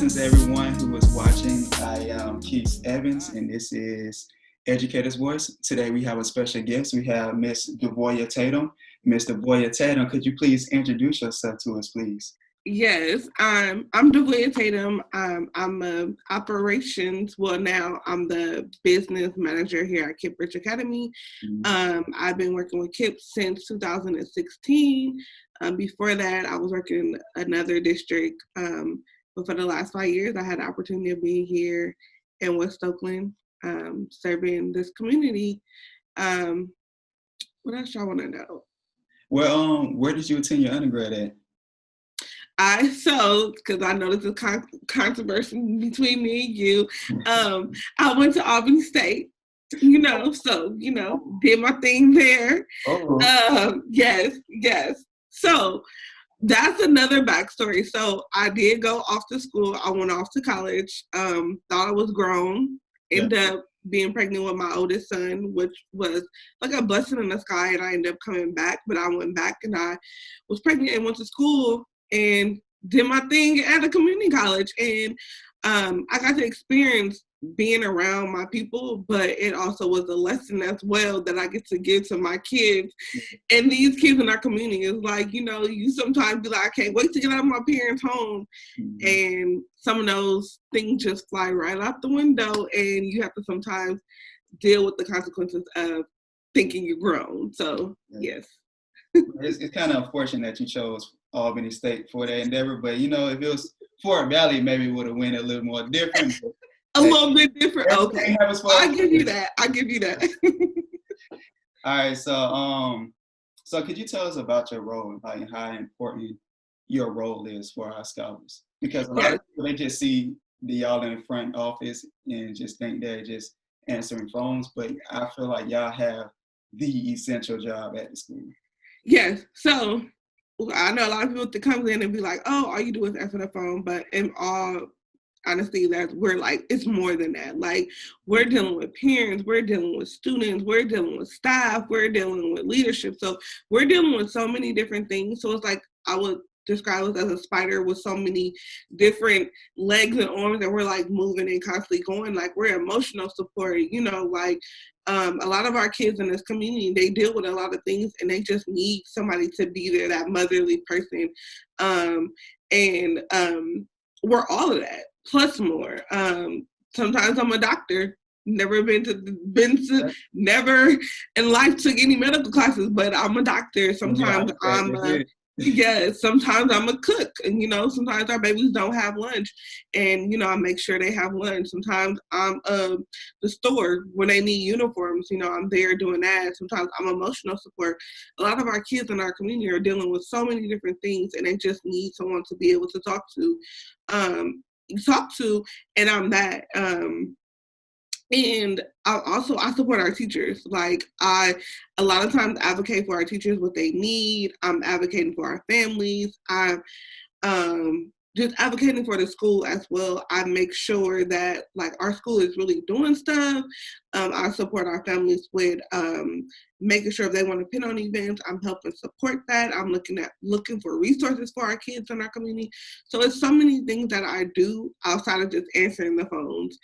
Blessings everyone who is watching. I am Quis Evans, and this is Educator's Voice. Today we have a special guest. We have Miss Devoya Tatum. Miss Devoya Tatum, could you please introduce yourself to us, please? Yes, I'm Devoya Tatum. I'm a operations. Well, now I'm the business manager here at KIPP Academy. I've been working with KIPP since 2016. Before that, I was working in another district. But for the last 5 years, I had the opportunity of being here in West Oakland, serving this community. What else y'all want to know? Well, where did you attend your undergrad at? Because I know this is controversy between me and you, I went to Albany State, did my thing there. Oh. Yes. So that's another backstory. So I did go off to school. I went off to college, thought I was grown, ended up being pregnant with my oldest son, which was like a blessing in the sky, and I ended up coming back. But I went back and I was pregnant and went to school and did my thing at a community college. And I got to experience being around my people, but it also was a lesson as well that I get to give to my kids. And these kids in our community is like, you sometimes be like, I can't wait to get out of my parents' home. And some of those things just fly right out the window, and you have to sometimes deal with the consequences of thinking you're grown. So, yes. It's kind of unfortunate that you chose Albany State for that endeavor, but if it was Fort Valley, maybe it would have went a little more different. A little bit different. Okay, I give you that. All right, so could you tell us about your role, like how important your role is for our scholars? Because a lot of people, they just see y'all in the front office and just think they're just answering phones, but I feel like y'all have the essential job at the school. Yes, so I know a lot of people that comes in and be like, oh, all you do is answer the phone, but in all honesty, it's more than that. Like, we're dealing with parents, we're dealing with students, we're dealing with staff, we're dealing with leadership. So we're dealing with so many different things. So it's like, I would describe us as a spider with so many different legs and arms that we're like moving and constantly going. Like, we're emotional support, a lot of our kids in this community, they deal with a lot of things and they just need somebody to be there, that motherly person. And we're all of that, plus more. Sometimes I'm a doctor, never never in life took any medical classes, but I'm a doctor. Sometimes sometimes I'm a cook, and sometimes our babies don't have lunch, and I make sure they have lunch. Sometimes I'm the store when they need uniforms, I'm there doing that. Sometimes I'm emotional support. A lot of our kids in our community are dealing with so many different things, and they just need someone to be able to talk to, and I'm that. And I support our teachers. Like, I a lot of times advocate for our teachers, what they need. I'm advocating for our families. I'm just advocating for the school as well. I make sure that our school is really doing stuff. I support our families with making sure if they want to pin on events, I'm helping support that. I'm looking for resources for our kids in our community. So it's so many things that I do outside of just answering the phones.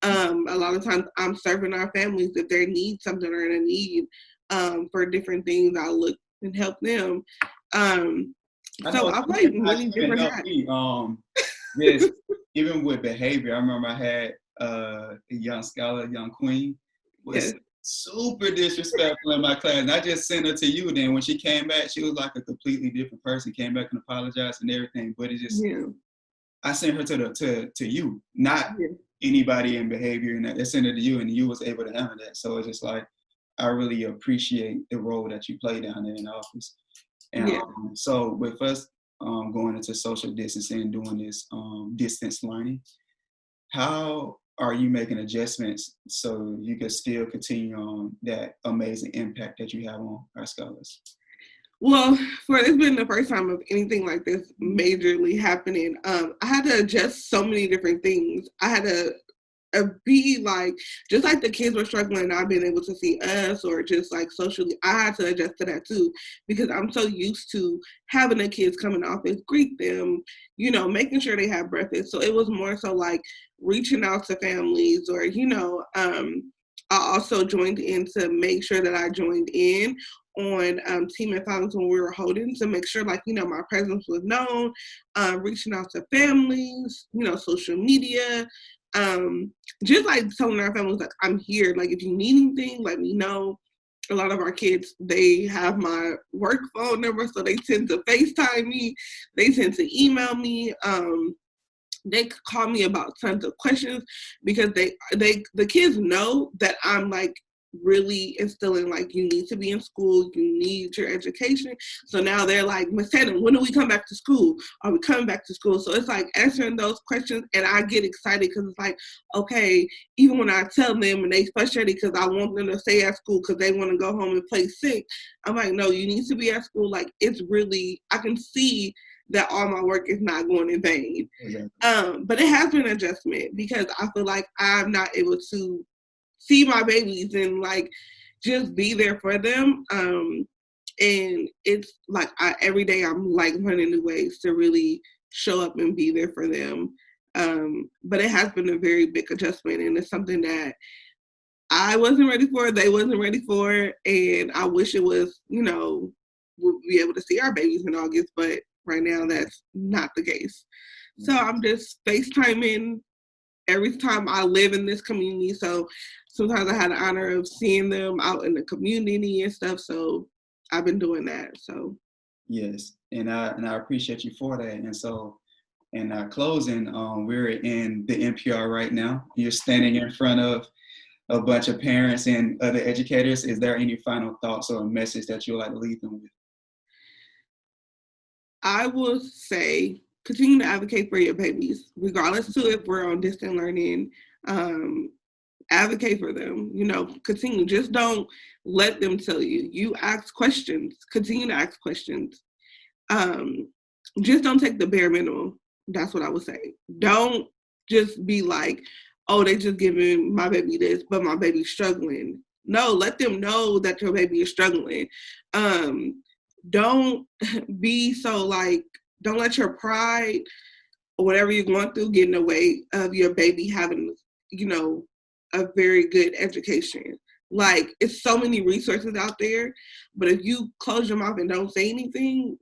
A lot of times I'm serving our families if they need something or in a need for different things. I'll look and help them. So I play many different hats. Yes, even with behavior, I remember I had a young scholar, young queen, was super disrespectful in my class. And I just sent her to you. Then when she came back, she was like a completely different person. Came back and apologized and everything. But it just, I sent her to you, not anybody in behavior. And I sent her to you, and you was able to handle that. So it's just like, I really appreciate the role that you play down there in the office. And so with us going into social distancing and doing this distance learning, how are you making adjustments so you can still continue on that amazing impact that you have on our scholars? Well, it's been the first time of anything like this majorly happening. I had to adjust so many different things. I had to be like, just like the kids were struggling, not being able to see us, or just like socially, I had to adjust to that too, because I'm so used to having the kids come in the office, greet them, you know, making sure they have breakfast. So it was more so like reaching out to families, or, you know, I also joined in to make sure that I joined in on team and finals when we were holding, to make sure, like, you know, my presence was known, reaching out to families, you know, social media, just like telling our families, like, I'm here, like, if you need anything, let me know. A lot of our kids, they have my work phone number, so they tend to FaceTime me, they tend to email me, they call me about tons of questions, because the kids know that I'm like really instilling, like, you need to be in school, you need your education. So now they're like, Miss Tatum, when do we come back to school? Are we coming back to school? So it's like answering those questions, and I get excited because it's like, okay, even when I tell them and they frustrated because I want them to stay at school because they want to go home and play sick, I'm like, no, you need to be at school. Like, it's really, I can see that all my work is not going in vain. Exactly. But it has been an adjustment, because I feel like I'm not able to see my babies and like just be there for them. And it's like every day I'm like learning new ways to really show up and be there for them. But it has been a very big adjustment, and it's something that I wasn't ready for, they wasn't ready for, and I wish it was, you know, we'll be able to see our babies in August, but right now that's not the case. So I'm just FaceTiming every time I live in this community. So sometimes I had the honor of seeing them out in the community and stuff. So I've been doing that. So yes, and I appreciate you for that. And so, in closing, we're in the NPR right now. You're standing in front of a bunch of parents and other educators. Is there any final thoughts or a message that you'd like to leave them with? I will say, continue to advocate for your babies, regardless to if we're on distant learning. Advocate for them, you know, continue. Just don't let them tell you. You ask questions, continue to ask questions. Just don't take the bare minimum. That's what I would say. Don't just be like, oh, they just giving my baby this, but my baby's struggling. No, let them know that your baby is struggling. Don't be so like, don't let your pride or whatever you're going through get in the way of your baby having, you know, a very good education. Like, it's so many resources out there, but if you close your mouth and don't say anything,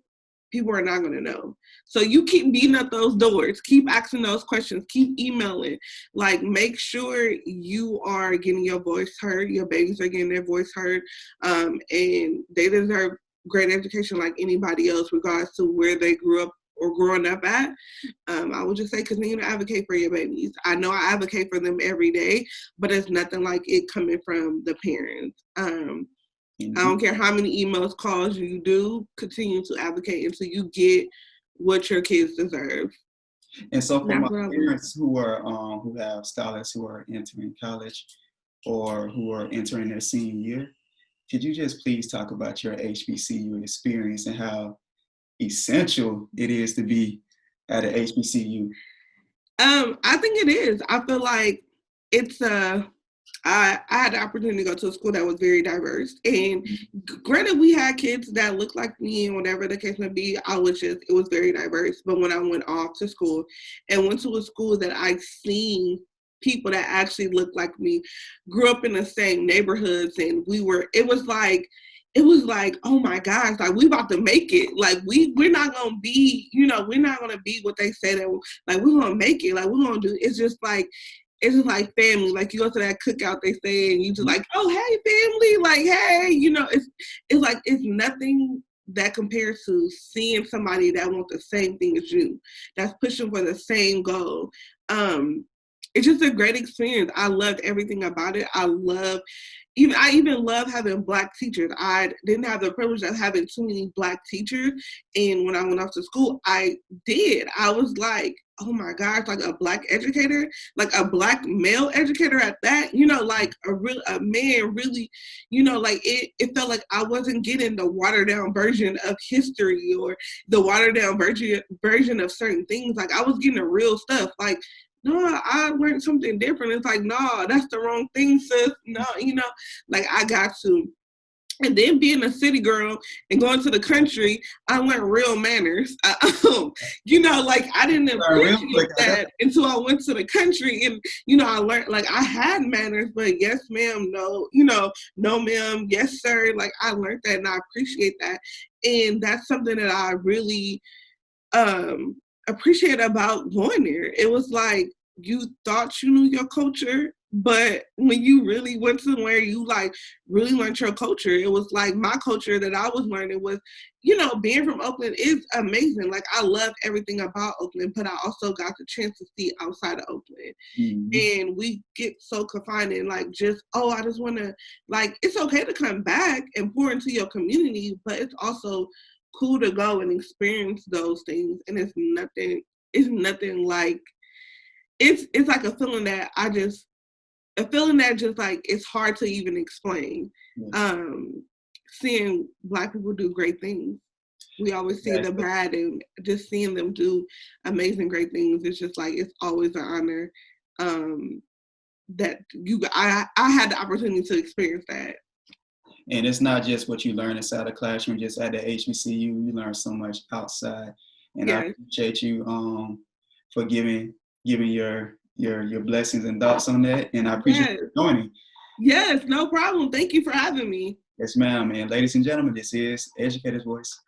people are not going to know. So you keep beating up those doors, keep asking those questions, keep emailing, like, make sure you are getting your voice heard, your babies are getting their voice heard, and they deserve great education like anybody else, regardless to where they grew up or growing up at. I would just say continue to advocate for your babies. I know I advocate for them every day, but it's nothing like it coming from the parents. I don't care how many emails, calls you do, continue to advocate until you get what your kids deserve. And so for my parents who have scholars who are entering college or who are entering their senior year, could you just please talk about your HBCU experience and how essential it is to be at an HBCU? I think it is. I feel like it's I had the opportunity to go to a school that was very diverse. And granted, we had kids that looked like me and whatever the case may be, it was very diverse. But when I went off to school and went to a school that I've seen people that actually looked like me, grew up in the same neighborhoods, and it was like, oh my gosh, like, we about to make it. Like, we're not going to be, you know, we're not going to be what they say that, like, we're going to make it. Like, we're going to do, it's just like family. Like, you go to that cookout, they say, and you just like, oh, hey, family. Like, hey, you know, it's like, it's nothing that compares to seeing somebody that wants the same thing as you, that's pushing for the same goal. It's just a great experience. I loved everything about it. I even love having Black teachers. I didn't have the privilege of having too many Black teachers. And when I went off to school, I did. I was like, oh my gosh, like a Black educator, like a Black male educator at that, you know, like a man really, you know, like it felt like I wasn't getting the watered down version of history or the watered down version of certain things. Like, I was getting the real stuff. Like, no, I learned something different. It's like, no, that's the wrong thing, sis. No, like I got to. And then being a city girl and going to the country, I learned real manners. Like I didn't appreciate that until I went to the country, and I learned like I had manners, but yes, ma'am, no, no, ma'am, yes, sir. Like I learned that, and I appreciate that, and that's something that I really appreciate about going there. It was like you thought you knew your culture, but when you really went somewhere, you like really learned your culture. It was like my culture that I was learning was, being from Oakland is amazing. Like I love everything about Oakland, but I also got the chance to see outside of Oakland. Mm-hmm. And we get so confined in like just, I just want to, like, it's okay to come back and pour into your community, but it's also cool to go and experience those things. And it's nothing like, it's like a feeling that just like it's hard to even explain. Yes. Seeing Black people do great things, we always see the bad, and just seeing them do amazing, great things. It's just like it's always an honor that I had the opportunity to experience that. And it's not just what you learn inside the classroom, just at the HBCU. You learn so much outside, and I appreciate you for giving your blessings and thoughts on that, and I appreciate you joining. Yes, no problem. Thank you for having me. Yes, ma'am. And ladies and gentlemen, this is Educator's Voice.